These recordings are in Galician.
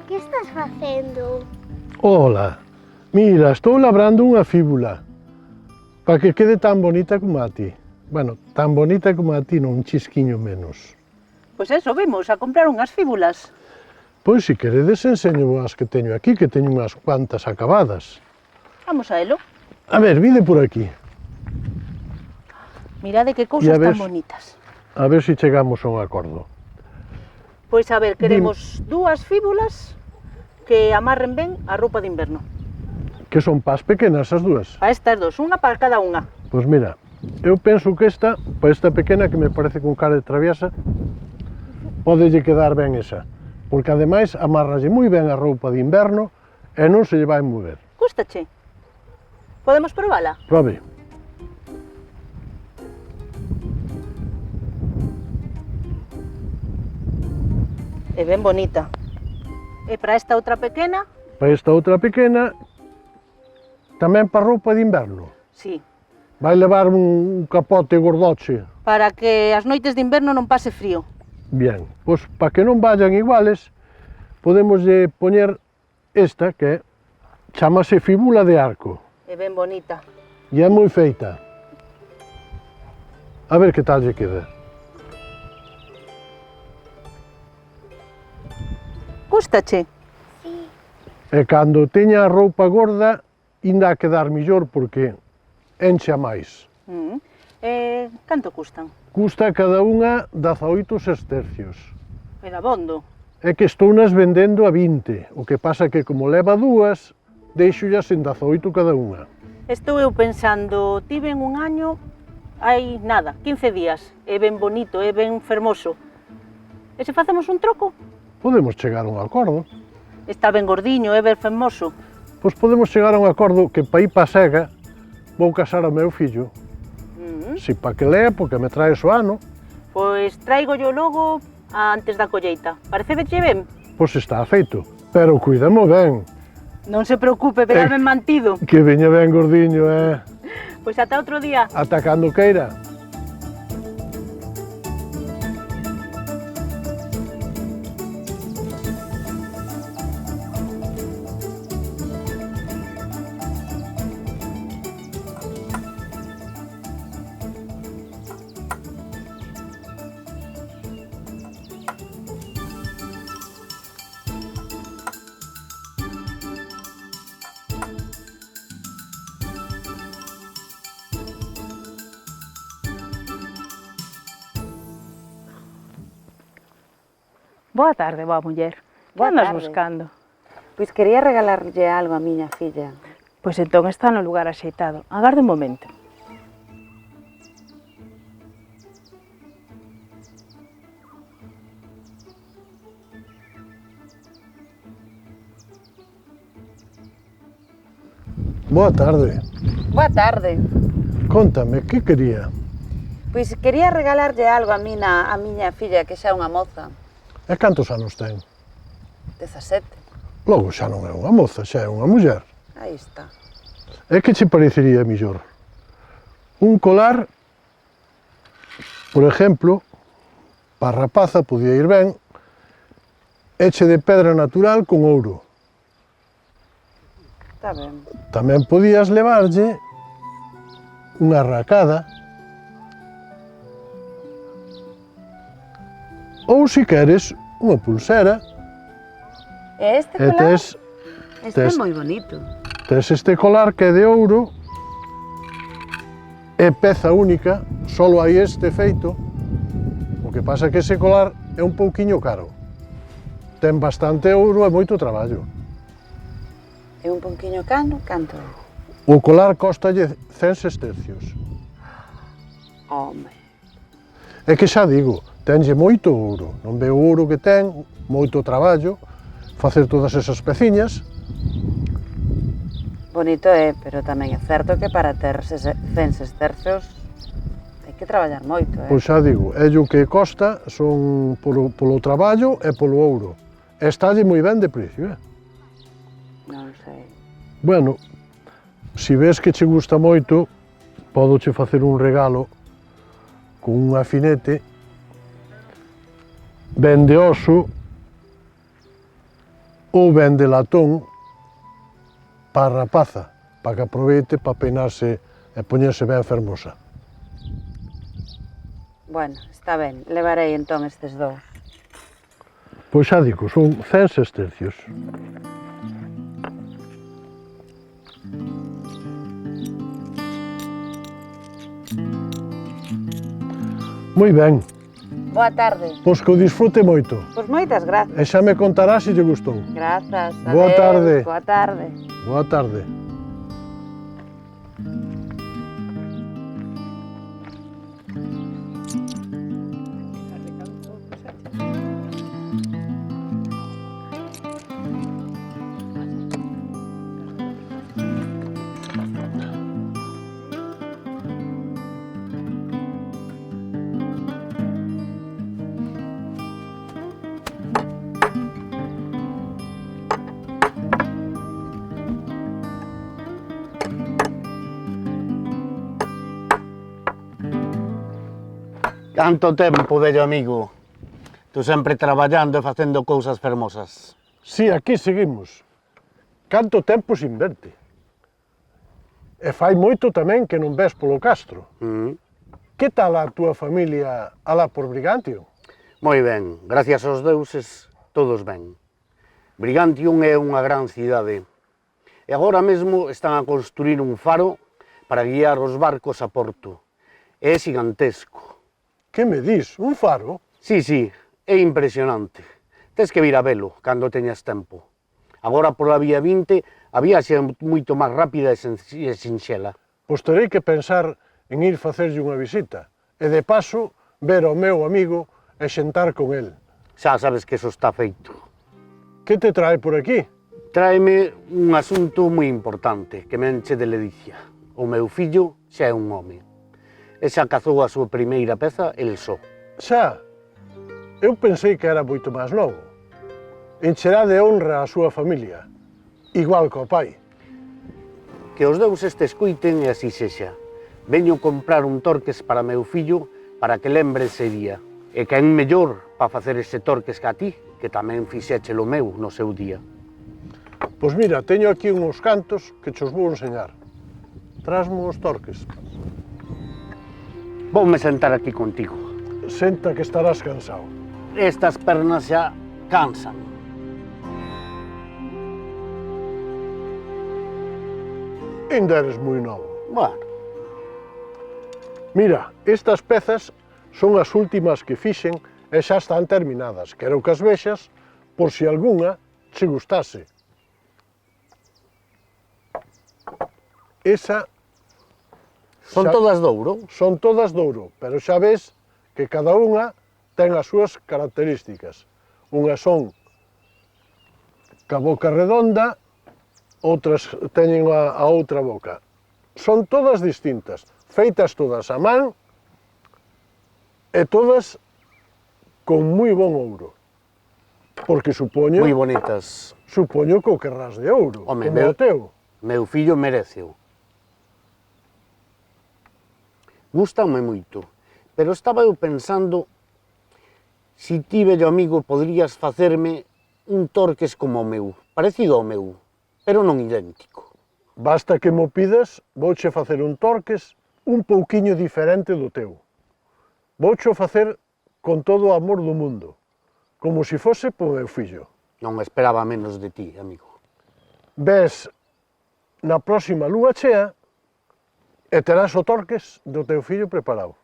Que estás facendo? Ola, mira, estou labrando unha fíbula para que quede tan bonita como a ti. Bueno, tan bonita como a ti, non un chisquiño menos. Pois eso, vimos a comprar unhas fíbulas. Pois, se queredes, enseño as que teño aquí, que teño unhas cuantas acabadas. Vamos a elo. A ver, vide por aquí, Mirade que E cousas a ver- tan bonitas. a ver se chegamos a un acordo. Pois a ver, queremos dúas fíbulas que amarren ben a roupa de inverno. Que son pas pequenas as dúas. A estas dos, unha para cada unha. Pois mira, eu penso que esta, para esta pequena que me parece con cara de traviesa, podelle quedar ben esa. Porque ademais amarralle moi ben a roupa de inverno e non se lle vai mover. Gústache? Podemos probala? Prove. É ben bonita. E para esta outra pequena? Para esta outra pequena, tamén para roupa de inverno. Sí. Vai levar un capote gordoche. Para que as noites de inverno non pase frío. Bien, pois para que non vayan iguales, podemos poñer esta que chamase fíbula de arco. É ben bonita. E é moi feita. A ver que tal lle queda. Gústache? Sí. E cando teña a roupa gorda, inda a quedar millor porque enche a máis. E canto custan? Custa cada unha 18 sestercios. É dabondo. É que estou nas vendendo a 20, o que pasa que como leva dúas, deixollas en 18 cada unha. Estou eu pensando, tiven un año, hai nada, 15 días. É ben bonito, é ben fermoso. E se facemos un troco? Podemos chegar a un acordo. Está ben gordiño, é ben fermoso. Pois podemos chegar a un acordo que para ir pa Sega vou casar ao meu fillo. Si para que lea, porque me trae o ano. Pois traigo yo logo antes da colleita. Parece ben? Pois está feito. Pero cuidamo ben, Non se preocupe, verá ben mantido. que veña ben gordiño, Pois ata outro día. ata cando queira. Boa tarde, boa muller. Que Boa andas tarde. buscando? Pois quería regalarlle algo a miña filla. Pois entón está no lugar axeitado. Agarde un momento. Boa tarde. Boa tarde. Contame, que quería? Pois quería regalarlle algo a miña filla, que xa é unha moza. E cantos anos ten? 17. Logo xa non é unha moza, xa é unha muller. Aí está. E que che parecería mellor? Un colar, por exemplo, para a rapaza podía ir ben, heche de pedra natural con ouro. Está ben. Tamén podías levarlle unha racada, ou, se queres, unha pulsera, E este e colar? tes Este é tes- moi bonito. este colar que é de ouro, é peza única, solo hai este feito, o que pasa é que ese colar é un pouquiño caro. Ten bastante ouro e moito traballo. É un pouquiño cano, canto? O colar costalle 100 sestercios. Home. É que xa digo, tenlle moito ouro, non ve o ouro que ten, moito traballo, facer todas esas peciñas. Bonito é, pero tamén é certo que para ter 100 sestercios hai que traballar moito, Pois xa digo, é o que costa son polo traballo e polo ouro. E estálle moi ben de precio, Non sei. Bueno, se ves que che gusta moito, podoche facer un regalo con un afinete ben de oso ou ben de latón para a rapaza, para que aproveite para peinarse e poñerse ben fermosa. Bueno, está ben, levarei entón estes dous. Pois xa digo, son 100 sestercios. Moi ben, Boa tarde. pois que o disfrute moito. Pois moitas grazas. E xa me contarás se lle gustou. Grazas. Boa adeus, tarde. Boa tarde. Boa tarde. Canto tempo, vello amigo. Tú sempre traballando e facendo cousas fermosas. Si, aquí seguimos. Canto tempo sin verte. E fai moito tamén que non ves polo Castro. Que tal a túa familia alá por Brigantium? Moi ben, gracias aos deuses, todos ben. Brigantium é unha gran cidade. E agora mesmo están a construir un faro para guiar os barcos a Porto. É gigantesco. Que me dis? Un faro? Sí, é impresionante. Tes que vir a velo cando teñas tempo. Agora pola vía 20 a viaxe é moito máis rápida e sinxela. Pois terei que pensar en ir facerlle unha visita e de paso ver ao meu amigo e xentar con el. Xa sabes que eso está feito. Que te trae por aquí? Tráeme un asunto moi importante que me enche de ledicia. O meu fillo xa é un home. E xa cazou a súa primeira peza el só. Xa, eu pensei que era moito máis novo. Encherá de honra a súa familia, igual co pai. Que os deuses te escuiten e así sexa. Veño comprar un torques para meu fillo para que lembre ese día. E que é mellor para facer ese torques que a ti, que tamén fixeche o meu no seu día. Pois mira, teño aquí uns cantos que chos vou enseñar. Trasmo os torques. Voume sentar aquí contigo. Senta que estarás cansado. Estas pernas xa cansan. Ainda eres moi novo. Bueno, Mira, estas pezas son as últimas que fixen e xa están terminadas. Quero que as vexas por si algunha che gustase. Esa son xa- todas de ouro. son todas de ouro, pero xa ves que cada unha ten as súas características. Unhas son ca boca redonda, outras teñen a outra boca. Son todas distintas, feitas todas a man e todas con moi bon ouro. Porque supoño Moi bonitas. que o querrás de ouro, Home, como o teu. Meu fillo mereceu. Gústame moito, pero estaba eu pensando si ti, vello amigo, podrías facerme un torques como o meu, parecido ao meu, pero non idéntico. Basta que mo pidas, vouche facer un torques un pouquiño diferente do teu. Vouche o facer con todo o amor do mundo, como se fose po meu fillo. Non esperaba menos de ti, amigo. Ves na próxima lúa chea e terás o torques do teu fillo preparado.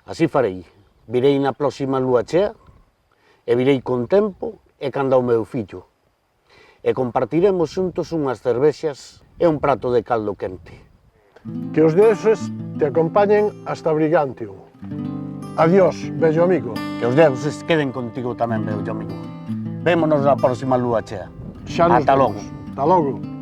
Así farei. Virei na próxima lúa chea, e virei con tempo e canda o meu fillo. E compartiremos xuntos unhas cervexas e un prato de caldo quente. Que os deuses te acompañen hasta Brigantium. Adiós, bello amigo. Que os deuses queden contigo tamén, vello amigo. Vémonos na próxima lúa chea. Xa nos Ata vemos. logo. Ata logo.